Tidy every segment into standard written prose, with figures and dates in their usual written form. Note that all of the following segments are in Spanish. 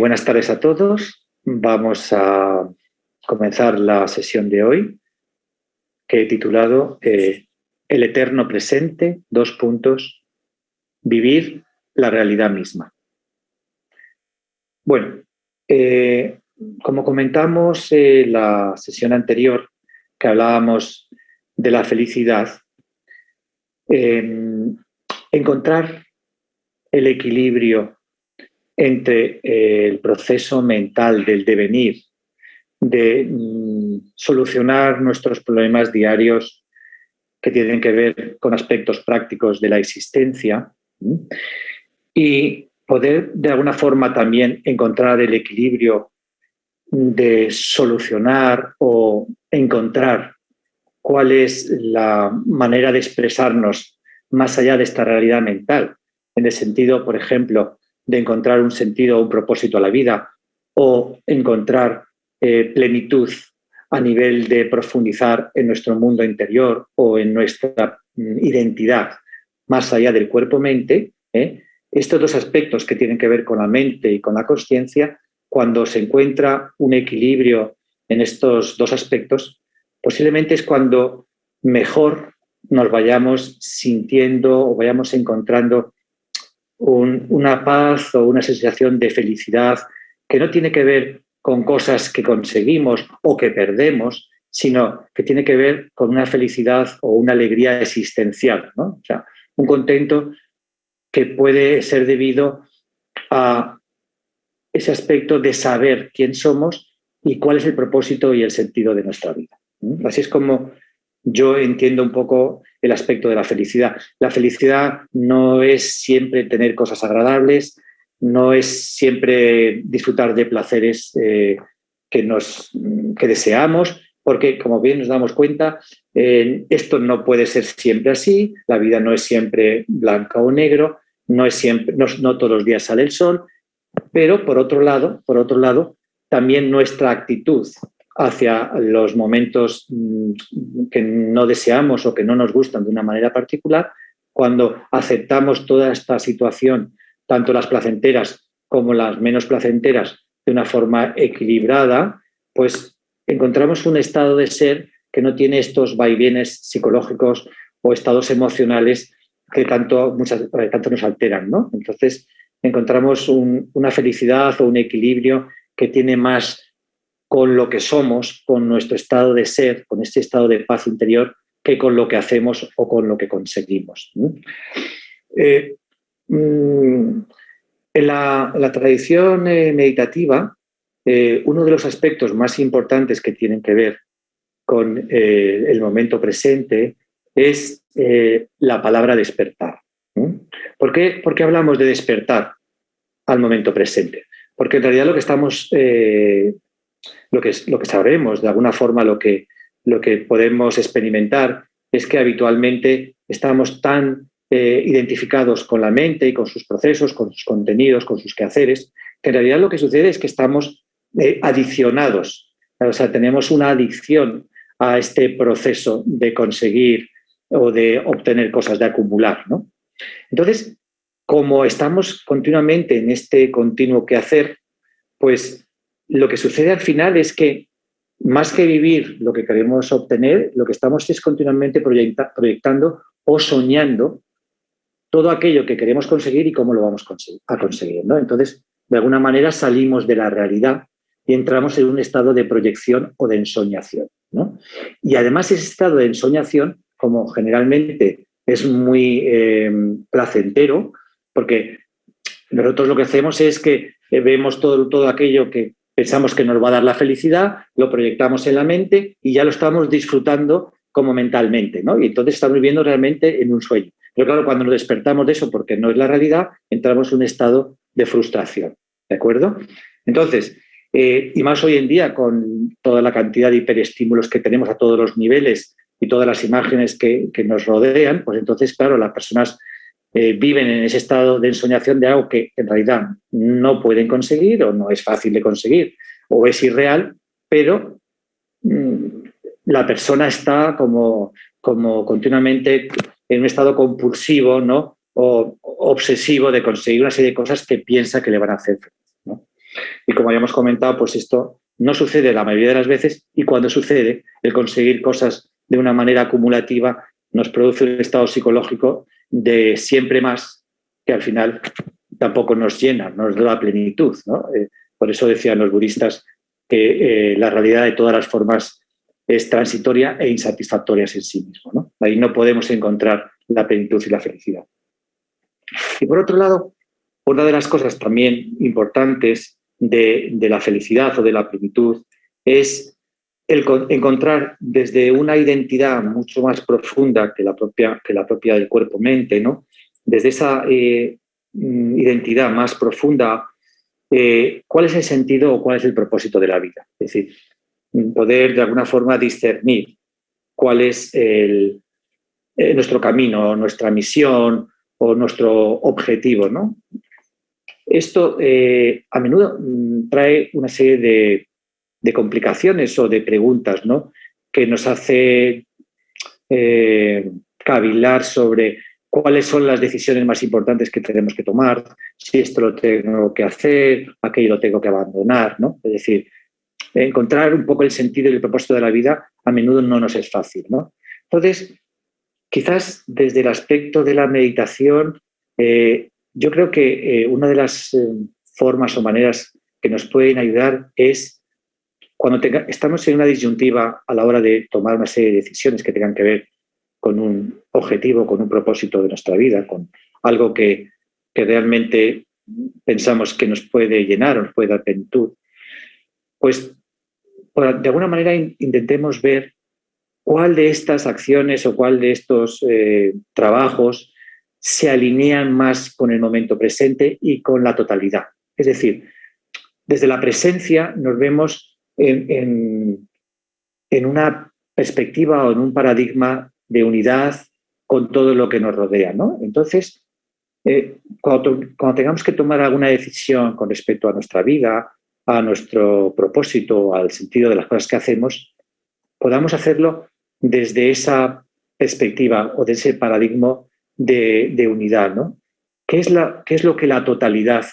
Buenas tardes a todos. Vamos a comenzar la sesión de hoy que he titulado El eterno presente, vivir la realidad misma. Bueno, como comentamos en la sesión anterior que hablábamos de la felicidad, encontrar el equilibrio entre el proceso mental del devenir, de solucionar nuestros problemas diarios que tienen que ver con aspectos prácticos de la existencia y poder de alguna forma también encontrar el equilibrio de solucionar o encontrar cuál es la manera de expresarnos más allá de esta realidad mental, en el sentido, por ejemplo, de encontrar un sentido o un propósito a la vida o encontrar plenitud a nivel de profundizar en nuestro mundo interior o en nuestra identidad más allá del cuerpo-mente. Estos dos aspectos que tienen que ver con la mente y con la consciencia, cuando se encuentra un equilibrio en estos dos aspectos, posiblemente es cuando mejor nos vayamos sintiendo o vayamos encontrando una paz o una sensación de felicidad que no tiene que ver con cosas que conseguimos o que perdemos, sino que tiene que ver con una felicidad o una alegría existencial, ¿no? O sea, un contento que puede ser debido a ese aspecto de saber quién somos y cuál es el propósito y el sentido de nuestra vida. Así es como yo entiendo un poco el aspecto de la felicidad. La felicidad no es siempre tener cosas agradables, no es siempre disfrutar de placeres que deseamos, porque, como bien nos damos cuenta, esto no puede ser siempre así, la vida no es siempre blanca o negro, no todos los días sale el sol, pero por otro lado, también nuestra actitud hacia los momentos que no deseamos o que no nos gustan de una manera particular, cuando aceptamos toda esta situación, tanto las placenteras como las menos placenteras, de una forma equilibrada, pues encontramos un estado de ser que no tiene estos vaivenes psicológicos o estados emocionales que tanto nos alteran, ¿no? Entonces encontramos una felicidad o un equilibrio que tiene más con lo que somos, con nuestro estado de ser, con este estado de paz interior, que con lo que hacemos o con lo que conseguimos. En la tradición meditativa, uno de los aspectos más importantes que tienen que ver con el momento presente es la palabra despertar. ¿Por qué hablamos de despertar al momento presente? Porque en realidad lo que estamos... lo que sabemos, de alguna forma lo que podemos experimentar es que habitualmente estamos tan identificados con la mente y con sus procesos, con sus contenidos, con sus quehaceres, que en realidad lo que sucede es que estamos adiccionados, o sea, tenemos una adicción a este proceso de conseguir o de obtener cosas, de acumular, ¿no? Entonces, como estamos continuamente en este continuo quehacer, pues lo que sucede al final es que, más que vivir lo que queremos obtener, lo que estamos es continuamente proyectando o soñando todo aquello que queremos conseguir y cómo lo vamos a conseguir, ¿no? Entonces, de alguna manera salimos de la realidad y entramos en un estado de proyección o de ensoñación, ¿no? Y además ese estado de ensoñación, como generalmente es muy placentero, porque nosotros lo que hacemos es que vemos todo aquello que pensamos que nos va a dar la felicidad, lo proyectamos en la mente y ya lo estamos disfrutando como mentalmente, ¿no? Y entonces estamos viviendo realmente en un sueño. Pero claro, cuando nos despertamos de eso porque no es la realidad, entramos en un estado de frustración, ¿de acuerdo? Entonces, y más hoy en día con toda la cantidad de hiperestímulos que tenemos a todos los niveles y todas las imágenes que nos rodean, pues entonces, claro, las personas viven en ese estado de ensoñación de algo que en realidad no pueden conseguir o no es fácil de conseguir o es irreal, pero la persona está como continuamente en un estado compulsivo, ¿no? O obsesivo de conseguir una serie de cosas que piensa que le van a hacer feliz, ¿no? como habíamos comentado, pues esto no sucede la mayoría de las veces, y cuando sucede, el conseguir cosas de una manera acumulativa nos produce un estado psicológico de siempre más, que al final tampoco nos llena, nos da la plenitud, ¿no? Por eso decían los budistas que la realidad de todas las formas es transitoria e insatisfactoria en sí mismo, ¿no? Ahí no podemos encontrar la plenitud y la felicidad. Y por otro lado, una de las cosas también importantes de la felicidad o de la plenitud es encontrar desde una identidad mucho más profunda que la propia del cuerpo-mente, ¿no? Desde esa identidad más profunda, ¿cuál es el sentido o cuál es el propósito de la vida? Es decir, poder de alguna forma discernir cuál es nuestro camino, nuestra misión o nuestro objetivo, ¿no? Esto a menudo trae una serie de complicaciones o de preguntas, ¿no? Que nos hace cavilar sobre cuáles son las decisiones más importantes que tenemos que tomar, si esto lo tengo que hacer, aquello lo tengo que abandonar, ¿no? Es decir, encontrar un poco el sentido y el propósito de la vida a menudo no nos es fácil, ¿no? Entonces, quizás desde el aspecto de la meditación, yo creo que una de las formas o maneras que nos pueden ayudar es cuando estamos en una disyuntiva a la hora de tomar una serie de decisiones que tengan que ver con un objetivo, con un propósito de nuestra vida, con algo que realmente pensamos que nos puede llenar o nos puede dar plenitud, pues de alguna manera intentemos ver cuál de estas acciones o cuál de estos trabajos se alinean más con el momento presente y con la totalidad. Es decir, desde la presencia nos vemos en una perspectiva o en un paradigma de unidad con todo lo que nos rodea, ¿no? Entonces, cuando tengamos que tomar alguna decisión con respecto a nuestra vida, a nuestro propósito, al sentido de las cosas que hacemos, podamos hacerlo desde esa perspectiva o de ese paradigma de unidad, ¿no? ¿Qué es lo que la totalidad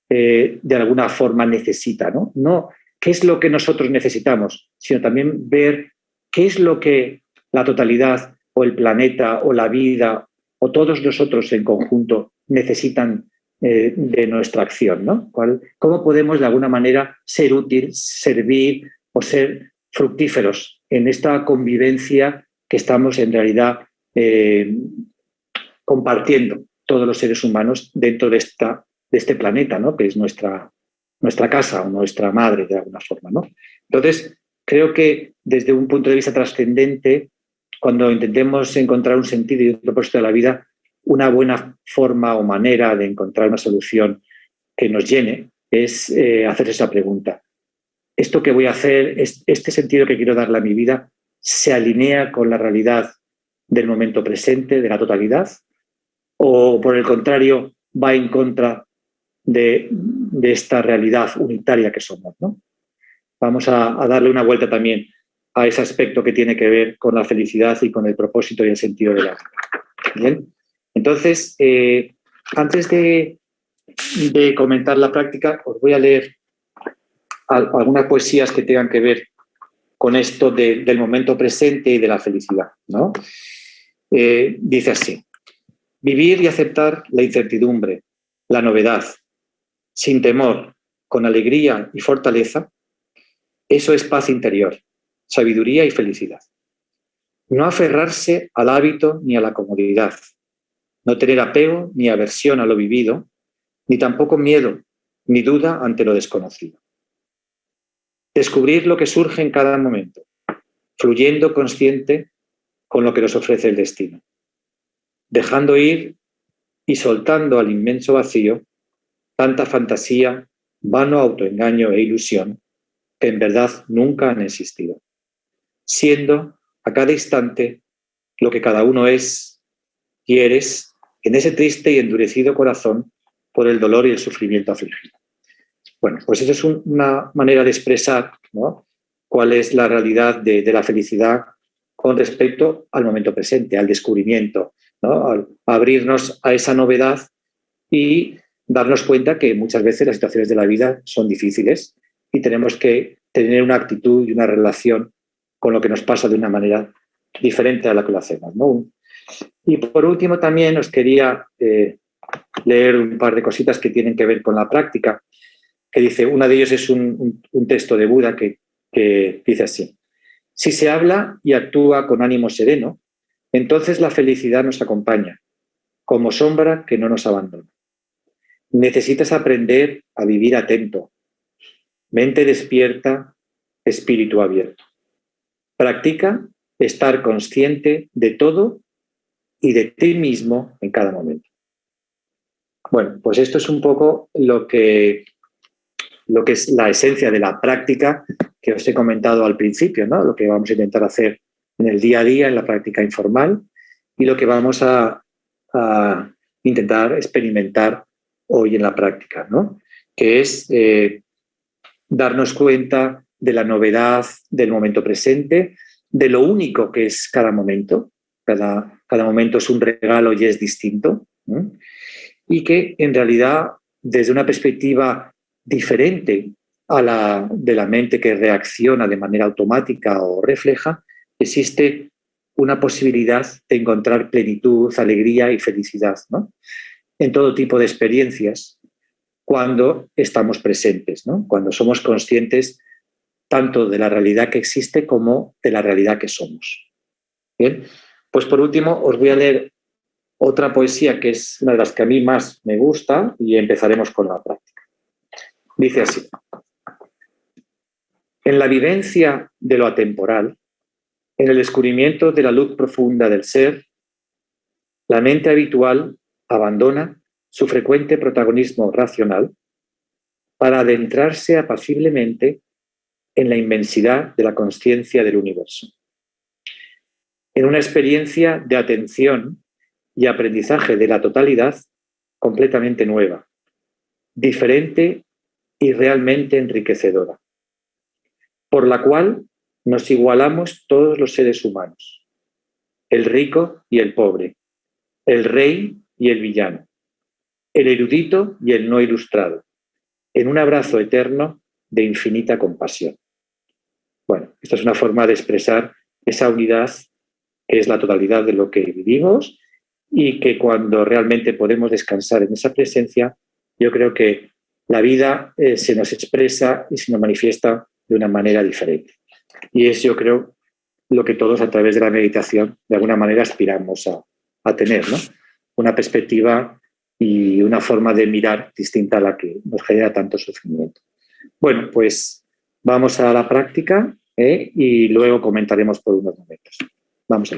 de alguna forma necesita, ¿no? No qué es lo que nosotros necesitamos, sino también ver qué es lo que la totalidad o el planeta o la vida o todos nosotros en conjunto necesitan de nuestra acción, ¿no? ¿Cómo podemos de alguna manera ser útil, servir o ser fructíferos en esta convivencia que estamos en realidad compartiendo todos los seres humanos dentro de este planeta, ¿no? Que es nuestra casa o nuestra madre de alguna forma, ¿no? Entonces, creo que desde un punto de vista trascendente, cuando intentemos encontrar un sentido y un propósito de la vida, una buena forma o manera de encontrar una solución que nos llene es hacer esa pregunta. ¿Esto que voy a hacer, este sentido que quiero darle a mi vida, se alinea con la realidad del momento presente, de la totalidad? ¿O por el contrario, va en contra de esta realidad unitaria que somos, ¿no? Vamos a darle una vuelta también a ese aspecto que tiene que ver con la felicidad y con el propósito y el sentido de la vida. ¿Bien? Entonces, antes de comentar la práctica, os voy a leer algunas poesías que tengan que ver con esto del momento presente y de la felicidad, ¿no? Dice así: vivir y aceptar la incertidumbre, la novedad, sin temor, con alegría y fortaleza, eso es paz interior, sabiduría y felicidad. No aferrarse al hábito ni a la comodidad, no tener apego ni aversión a lo vivido, ni tampoco miedo ni duda ante lo desconocido. Descubrir lo que surge en cada momento, fluyendo consciente con lo que nos ofrece el destino, dejando ir y soltando al inmenso vacío tanta fantasía, vano autoengaño e ilusión que en verdad nunca han existido, siendo a cada instante lo que cada uno es y eres en ese triste y endurecido corazón por el dolor y el sufrimiento afligido. Bueno, pues eso es una manera de expresar, ¿no?, cuál es la realidad de la felicidad con respecto al momento presente, al descubrimiento, ¿no?, al abrirnos a esa novedad y darnos cuenta que muchas veces las situaciones de la vida son difíciles y tenemos que tener una actitud y una relación con lo que nos pasa de una manera diferente a la que lo hacemos, ¿no? Y por último también os quería leer un par de cositas que tienen que ver con la práctica, que dice, una de ellos es un texto de Buda que dice así: si se habla y actúa con ánimo sereno, entonces la felicidad nos acompaña, como sombra que no nos abandona. Necesitas aprender a vivir atento, mente despierta, espíritu abierto. Practica estar consciente de todo y de ti mismo en cada momento. Bueno, pues esto es un poco lo que es la esencia de la práctica que os he comentado al principio, ¿no? Lo que vamos a intentar hacer en el día a día, en la práctica informal, y lo que vamos a intentar experimentar hoy en la práctica, ¿no? Que es darnos cuenta de la novedad del momento presente, de lo único que es cada momento. Cada momento es un regalo y es distinto, ¿no? Y que en realidad, desde una perspectiva diferente a la de la mente que reacciona de manera automática o refleja, existe una posibilidad de encontrar plenitud, alegría y felicidad, ¿no? En todo tipo de experiencias cuando estamos presentes, ¿no? Cuando somos conscientes tanto de la realidad que existe como de la realidad que somos. Bien, pues por último os voy a leer otra poesía que es una de las que a mí más me gusta y empezaremos con la práctica. Dice así: en la vivencia de lo atemporal, en el descubrimiento de la luz profunda del ser, la mente habitual abandona su frecuente protagonismo racional para adentrarse apaciblemente en la inmensidad de la consciencia del universo. En una experiencia de atención y aprendizaje de la totalidad completamente nueva, diferente y realmente enriquecedora, por la cual nos igualamos todos los seres humanos, el rico y el pobre, el rey y el villano, el erudito y el no ilustrado, en un abrazo eterno de infinita compasión. Bueno, esta es una forma de expresar esa unidad que es la totalidad de lo que vivimos y que cuando realmente podemos descansar en esa presencia, yo creo que la vida se nos expresa y se nos manifiesta de una manera diferente. Y es, yo creo, lo que todos a través de la meditación de alguna manera aspiramos a tener, ¿no? Una perspectiva y una forma de mirar distinta a la que nos genera tanto sufrimiento. Bueno, pues vamos a la práctica y luego comentaremos por unos momentos. Vamos a